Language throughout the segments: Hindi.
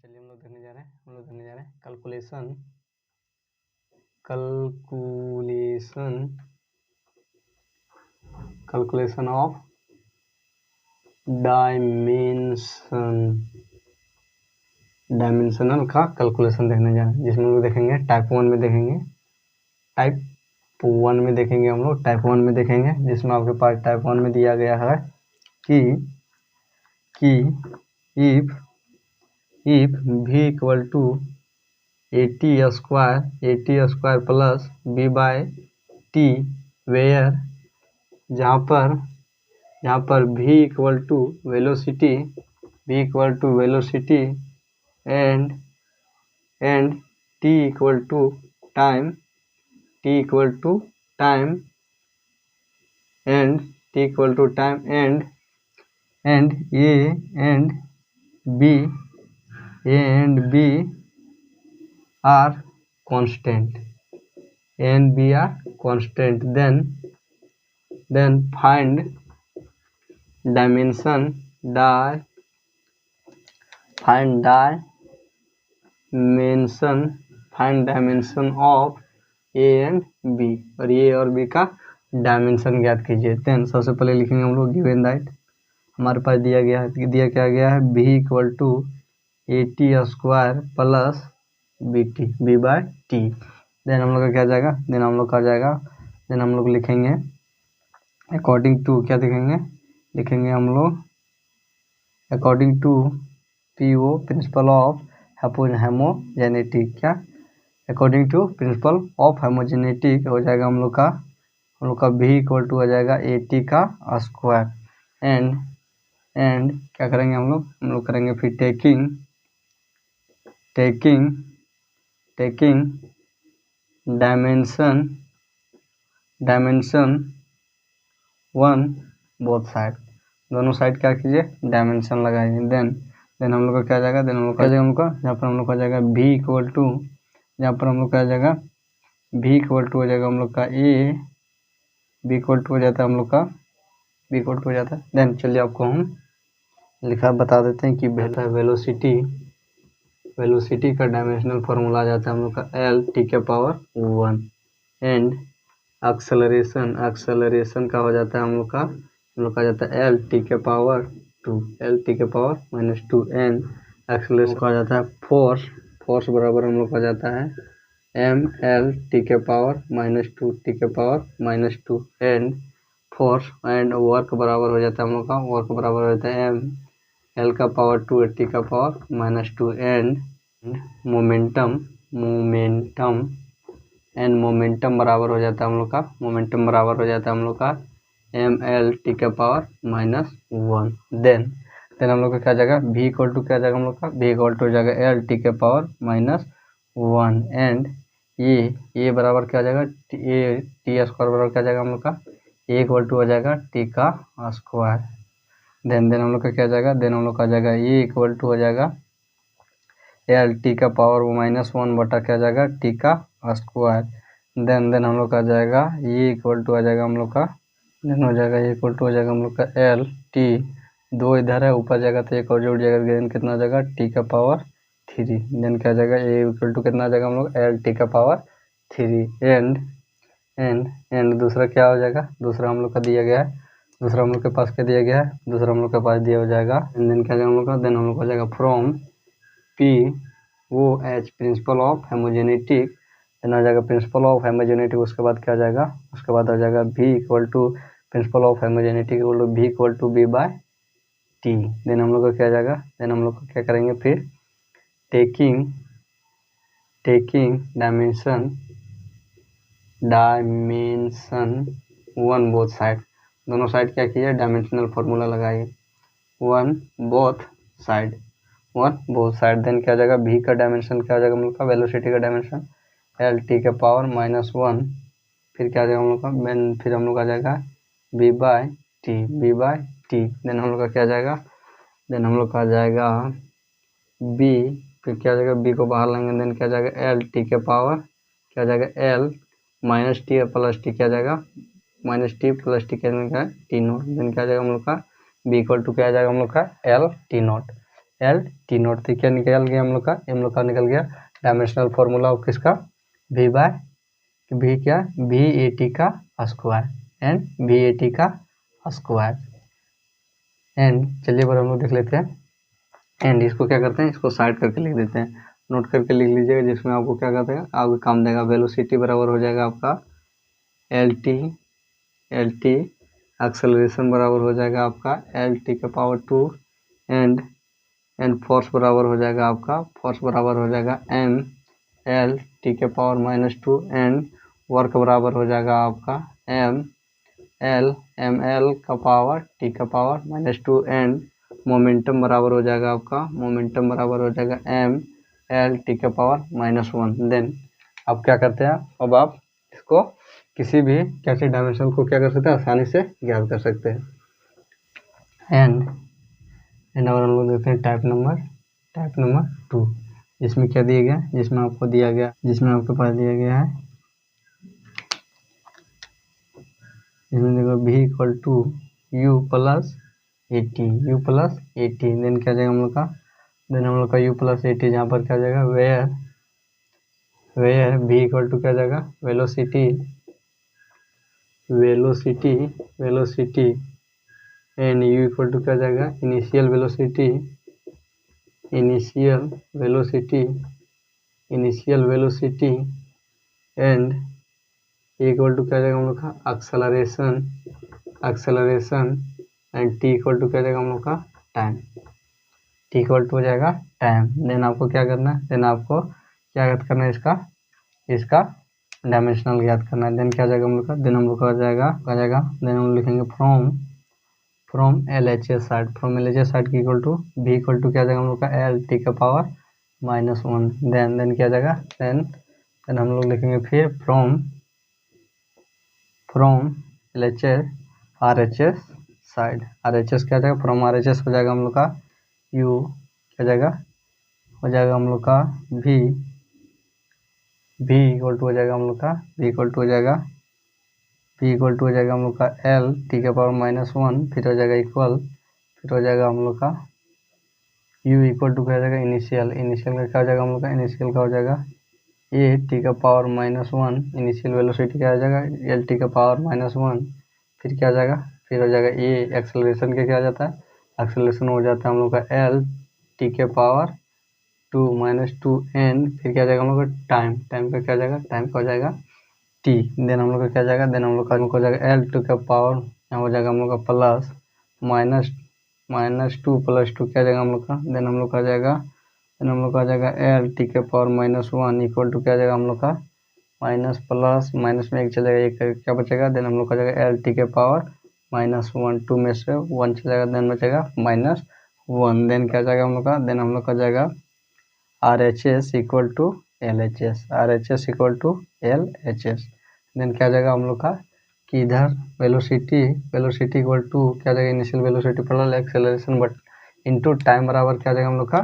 चलिए हम लोग देखने जा रहे हैं कैलकुलेशन ऑफ डायमेंशनल का कैलकुलेशन देखने जा रहे हैं, जिसमें हम लोग देखेंगे टाइप 1 में देखेंगे, टाइप 1 में देखेंगे, जिसमें आपके पास टाइप 1 में दिया गया है कि if v equal to 80 square plus b by T, where जहाँ पर v equal to velocity and t equal to time and a and b are constant, then find dimension of a and b, और a और b का डायमेंशन ज्ञात कीजिए। देन सबसे पहले लिखेंगे हम लोग गिवन दैट, हमारे पास दिया क्या गया है v equal to 80 square plus b by T. Then हम लोग का क्या जाएगा, देन हम लोग लिखेंगे अकॉर्डिंग टू, क्या लिखेंगे हम लोग according to PO principle of homogeneity, क्या according to principle of homogeneity हो जाएगा हम लोग का v इक्वल टू हो जाएगा 80 का स्क्वायर एंड क्या करेंगे हम लोग करेंगे फिर टेकिंग डायमेंशन 1 बोथ साइड, दोनों साइड क्या कीजिए डायमेंशन लगाइए। देन हम लोग का क्या जाएगा, जहाँ पर हम लोग का जाएगा v equal to, v equal to हो जाएगा हम लोग का v इक्वल टू हो जाता है। देन चलिए आपको हम बता देते हैं कि वेलोसिटी का डायमेंशनल फार्मूला आ जाता है हम लोग का L⁻⁴ एंड एक्सेलरेशन का हो जाता है हम लोग का जाता है L⁻⁻2 एंड एक्सेलरेशन का हो जाता है फोर्स बराबर हम लोग का जाता है mL⁻⁻2 and force and work बराबर हो जाता है हम लोग का mL⁻2 एंड मोमेंटम बराबर हो जाता है हम लोग का mL⁻⁻1। देन हम लोग का क्या जाएगा v इक्वल टू क्या जाएगा हम लोग का हो जाएगा L⁻⁻1 एंड ये बराबर क्या हो जाएगा टी स्क्वायर बराबर क्या जाएगा हम लोग का a इक्वल टू हो जाएगा t का स्क्वायर। देन हम लोग का क्या जाएगा a इक्वल टू हो जाएगा L⁻⁻1 बटा क्या जाएगा t का स्क्वायर। देन हम लोग का जाएगा ये इक्वल टू आ जाएगा हम लोग का L t, 2 इधर है ऊपर जाएगा तो एक और जुड़ जाएगा, देन कितना हो जाएगा t⁻3। देन क्या जाएगा a इक्वल टू कितना आ जाएगा हम लोग L⁻3 एंड दूसरा क्या हो जाएगा, दूसरा हम लोग का दिया गया है, दूसरा हम लोग के पास क्या दिया गया है, दूसरा हम लोग के पास दिया हो जाएगा देन क्या जाएगा हम लोग का, देन हम लोग का जाएगा from POH principle of homogeneity, then आ जाएगा प्रिंसिपल ऑफ हेमोजेनेटिक, उसके बाद क्या जाएगा, उसके बाद आ जाएगा v equal to principle of homogeneity v equal to b by T. Then हम लोग का क्या जाएगा, देन हम लोग क्या करेंगे फिर टेकिंग डायमेंशन 1 बोथ साइड, दोनों साइड क्या कीजिए डायमेंशनल फार्मूला लगाइए 1 बोथ साइड। देन क्या जाएगा v का डायमेंशन क्या हो जाएगा हम लोग का वेलोसिटी का डायमेंशन L⁻⁻1, फिर क्या जाएगा हम लोग का फिर हम लोग आ जाएगा b बाय टी। देन हम लोग का क्या जाएगा, देन हम लोग का जाएगा b, फिर क्या जाएगा b को बाहर लाएंगे, देन क्या जाएगा L⁻, क्या जाएगा L minus T plus T, क्या जाएगा प्लस टी क्या जाएगा t0। देन क्या जाएगा हम लोग का b इक्वल टू क्या जाएगा हम लोग का L t0। L T not. तो क्या निकल गया हम लोग का निकल गया डायमेंशनल फॉर्मूला ऑफ किसका, वी बाय वी क्या, वी ए टी का square and V A T का स्क्वायर। एंड चलिए पर हम लोग देख लेते हैं एंड इसको क्या करते हैं, इसको साइड करके लिख देते हैं, नोट करके लिख लीजिएगा, जिसमें आपको क्या कहते हैं आपको काम देगा। वेलोसिटी बराबर हो जाएगा आपका एल टी एक्सेलरेशन बराबर हो जाएगा आपका एल टी का पावर 2 एंड फोर्स बराबर हो जाएगा आपका, फोर्स बराबर हो जाएगा एम एल टी के पावर -2 एंड वर्क बराबर हो जाएगा आपका एम एल का पावर टी का पावर -2 एंड मोमेंटम बराबर हो जाएगा आपका, मोमेंटम बराबर हो जाएगा एम एल टी के पावर -1। देन आप क्या करते हैं, अब आप इसको किसी भी कैसे डायमेंशन को क्या कर सकते हैं, आसानी से ज्ञात कर सकते हैं। एंड और हम लोग देखते हैं टाइप नंबर 2, जिसमें क्या दिया गया, जिसमें आपको आपके पास दिया गया है, इसमें देखो v equal to u plus A T, then क्या जाएगा हम लोग का, u प्लस ए टी, जहाँ पर क्या जाएगा वेयर v इक्वल टू क्या जाएगा velocity and u equal to क्या जाएगा initial velocity and equal to क्या जाएगा हम लोग का acceleration and T equal to क्या जाएगा हम लोग का टाइम, टी इक्वल टू हो जाएगा टाइम। देन आपको क्या करना है, ज्ञात करना है इसका डायमेंशनल ज्ञात करना है। देन क्या जाएगा हम लोग का, देन हम लोग का जाएगा देन हम लिखेंगे from L H S side की equal to V equal to क्या जाएगा हम लोग का एल टी का पावर -1। देन क्या जाएगा, देन हम लोग लिखेंगे फिर from L H S R H S side, R H S क्या जाएगा, फ्रॉम आर एच एस हो जाएगा हम लोग का यू क्या जाएगा, हो जाएगा हम लोग का वी इक्वल टू हो जाएगा हम लोग का वी इक्वल टू हो जाएगा हम लोग का एल टी के पावर -1, फिर हो जाएगा इक्वल, फिर हो जाएगा हम लोग का u इक्वल टू क्या हो जाएगा इनिशियल का क्या हो जाएगा हम लोग का, इनिशियल का हो जाएगा ए टी का पावर -1, इनिशियल वेलोसिटी क्या हो जाएगा एल टी का पावर -1, फिर क्या हो जाएगा, फिर हो जाएगा ए एक्सेलरेशन के क्या हो जाता है, एक्सेलरेशन हो जाता है हम लोग का एल टी के पावर 2 -2 एन, फिर क्या जाएगा हम लोग का टाइम का क्या जाएगा, टाइम का हो जाएगा टी। देन हम लोग का क्या जाएगा, देन हम लोग का हो जाएगा एल टू का पावर, यहाँ हो जाएगा हम लोग का प्लस -2 + 2 क्या जाएगा हम लोग का, देन हम लोग का जाएगा एल टी के पावर -1 इक्वल टू क्या जाएगा हम लोग का माइनस प्लस माइनस में एक चलेगा, एक क्या बचेगा, देन हम लोग का जाएगा एल टी के पावर -1, 2 में से 1 चलेगा, देन बचेगा -1। देन क्या जाएगा हम लोग का, देन हम लोग का जाएगा R H S equal to L H S, then क्या जाएगा हम लोग का कि इधर वेलोसिटी इक्वल टू क्या जाएगा initial velocity plus acceleration but into time बराबर क्या जाएगा हम लोग का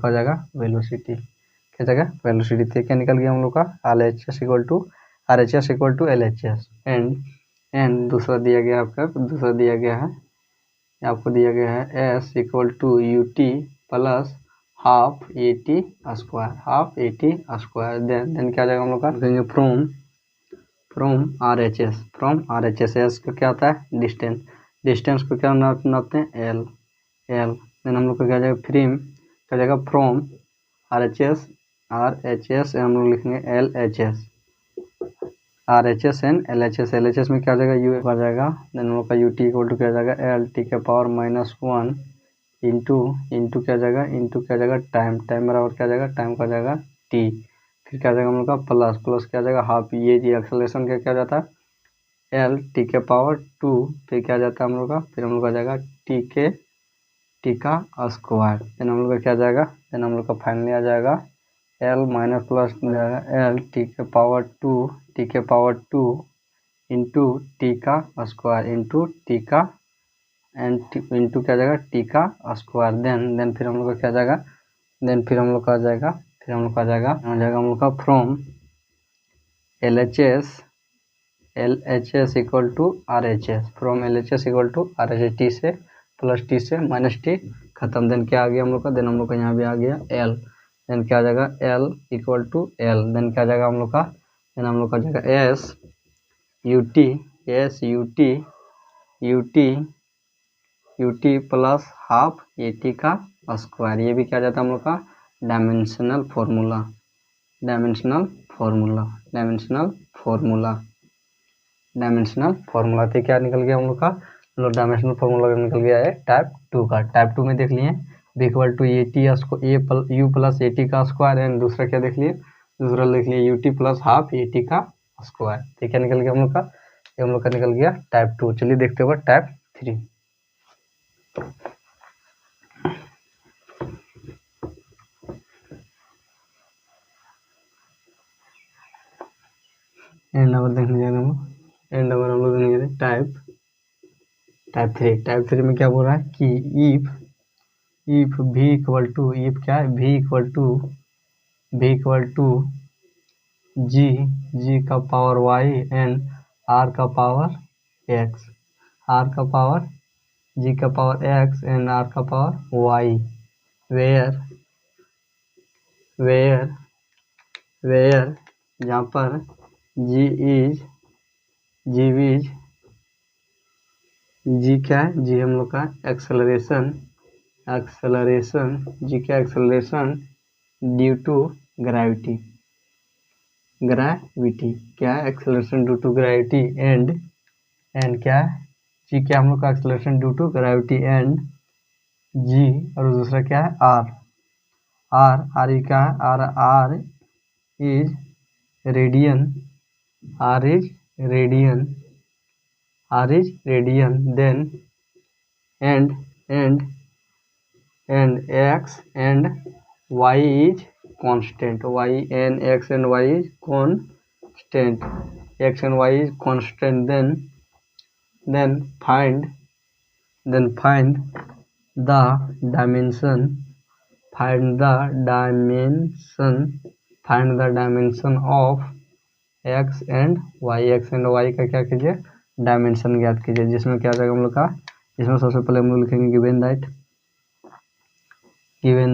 हो जाएगा वेलोसिटी, क्या जाएगा वेलोसिटी। तो क्या निकल गया हम लोग का R H S equal to L H S and दूसरा दिया गया है S equal to U T plus half A T square. Then क्या जाएगा हम लोग का देंगे from R H S S का क्या होता है डिस्टेंस को क्या नापते हैं एल। देन हम लोग का क्या जाएगा क्या जाएगा फ्रॉम आर एच एस हम लोग लिखेंगे L H S R H S and L H S में क्या जाएगा यू आ जाएगा, देन हम लोग का यू टी इक्वल टू क्या जाएगा एल टी के पावर -1 इंटू क्या जाएगा टाइम बराबर क्या जाएगा टाइम का जाएगा टी, फिर क्या जाएगा हम लोग का प्लस क्या जाएगा हाफ, ये जी एक्सेलरेशन का क्या जाता है एल टी के पावर 2, फिर क्या जाता है हम लोग का, फिर हम लोग का जाएगा टी का स्क्वायर, देन हम लोग का क्या जाएगा, देन हम लोग का फाइनली आ जाएगा L minus plus L T के पावर 2 इंटू टी का स्क्वायर इंटू क्या जाएगा टी का स्क्वायर। देन फिर हम लोग का क्या जाएगा, फिर हम लोग का आ जाएगा हम लोग का from L H S equal to R H S T से प्लस टी से माइनस टी खत्म। देन क्या आ गया हम लोग का, देन हम लोग का यहाँ भी आ गया एल, देन क्या आ जाएगा L equal to L, then क्या आ जाएगा हम लोग का, देन हम लोग का जाएगा S U T plus half A T का स्क्वायर। ये भी क्या जाता है हम लोग का डायमेंशनल फॉर्मूला, तो क्या निकल गया हम लोग का, डायमेंशनल फार्मूला निकल गया है टाइप 2 का। टाइप 2 में देख लिए B equal to A T U plus A T का स्क्वायर, एंड दूसरा क्या देख लिए, दूसरा लिख लिए U T plus half A T का स्क्वायर। तो क्या निकल गया हम लोग का, ये हम लोग का निकल गया टाइप 2। चलिए देखते हुए टाइप 3। एंड नंबर देखने जा रहे हैं, एंड नंबर हम लोग देखने जा रहे हैं टाइप 3। टाइप 3 में क्या बोल रहा है कि if v equal to, if क्या है v इक्वल टू जी का पावर y एंड r का पावर x, g का पावर x एंड r का पावर y, वेयर जहाँ पर g क्या है, g हम लोग का एक्सेलरेशन, g का एक्सेलरेशन ड्यू टू ग्रेविटी, क्या है acceleration due to gravity, and क्या है जी क्या हम लोग का acceleration due to gravity, and G और दूसरा क्या है आर ई क्या है R is radian, then and X and Y is constant, X and Y is constant, then find the dimension of x and Y का क्या कीजिए डायमेंशन ज्ञात कीजिए। जिसमें क्या जाएगा हम लोग का, इसमें सबसे पहले हम लोग लिखेंगे गिवन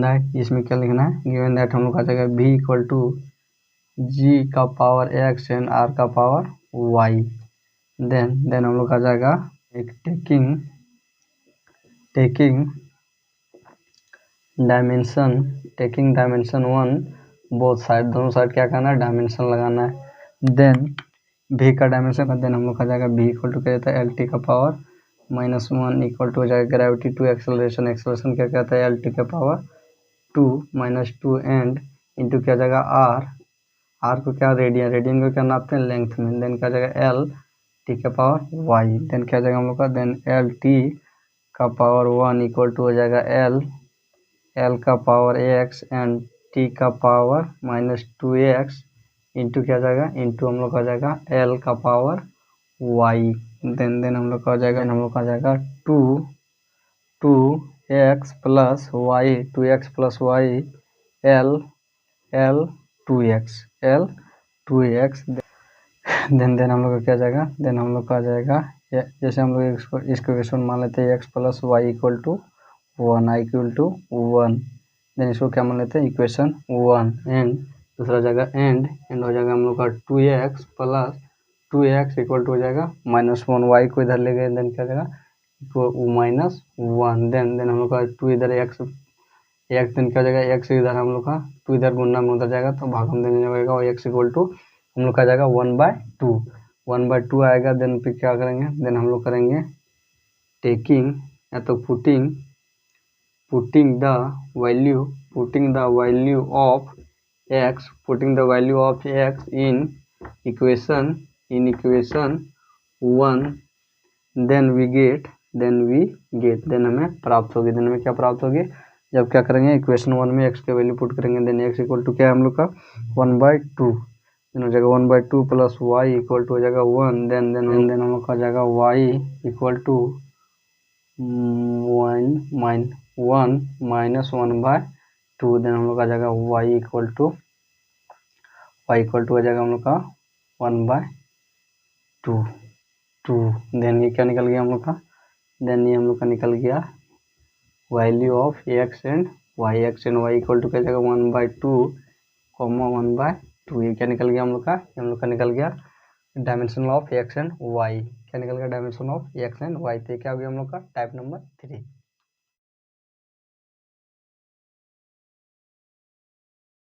दैट, इसमें क्या लिखना है गिवन दैट हम लोग का जाएगा v इक्वल टू जी का पावर x एंड r का पावर y, देन हम लोग का जाएगा एक टेकिंग डायमेंशन 1 बोथ साइड, दोनों साइड क्या करना है डायमेंशन लगाना है, देन v का डायमेंशन, देन हम लोग का जाएगा v इक्वल टू क्या जाता है एल टी का पावर -1 इक्वल टू हो जाएगा ग्रेविटी टू एक्सेलरेशन क्या कहता है एल टी का पावर 2 -2 एंड इंटू क्या जाएगा आर को क्या रेडियन को क्या नापते हैं लेंथ में, देन क्या जाएगा एल टी का पावर वाई, देन क्या जाएगा हम लोग का, देन एल टी का पावर 1 इक्वल टू हो जाएगा एल का पावर एक्स एंड टी का पावर -2x इंटू क्या जाएगा, इंटू हम लोग का जाएगा एल का पावर वाई, देन हम लोग का हो जाएगा 2 X plus Y L 2x then हम लोग का क्या जाएगा, देन हम लोग का जाएगा जैसे हम लोग इसको इक्वेशन मान लेते हैं x plus y equal to 1 then इसको क्या मान लेते हैं इक्वेशन 1, एंड दूसरा जगह एंड हो जाएगा हम लोग का 2x plus 2x equal to हो जाएगा -1, वाई को इधर ले गए देन क्या जाएगा -1, देन हम लोग का 2 इधर एक्स देन क्या हो जाएगा एक्स इधर हम लोग का 2 इधर गुणा में उधर जाएगा तो भागम देने जाएगा और एक्स इक्वल टू हम लोग का जाएगा 1/2 आएगा, देन फिर क्या करेंगे, देन हम लोग करेंगे टेकिंग या तो putting the value of x in equation 1 then हमें प्राप्त होगी, देन हमें क्या प्राप्त होगी जब क्या करेंगे इक्वेशन 1 में x के वैल्यू पुट करेंगे, देन x इक्वल टू क्या है हम लोग का 1/2, देन हो जाएगा 1/2 प्लस y इक्वल टू हो जाएगा 1, देन हम लोग का जाएगा y इक्वल टू 1 -1/2, देन हम लोग का जाएगा y इक्वल टू हो जाएगा हम लोग का 1/2, देन ये क्या निकल गया हम लोग का, देन ये हम लोग का निकल गया value of x and y equal to क्या जाएगा 1/2 कॉमा 1/2। ये क्या निकल गया हम लोग का, हम लोग का निकल गया dimension of x and y. क्या निकल गया, dimension of x and y. तो क्या हो गया हम लोग का टाइप नंबर 3।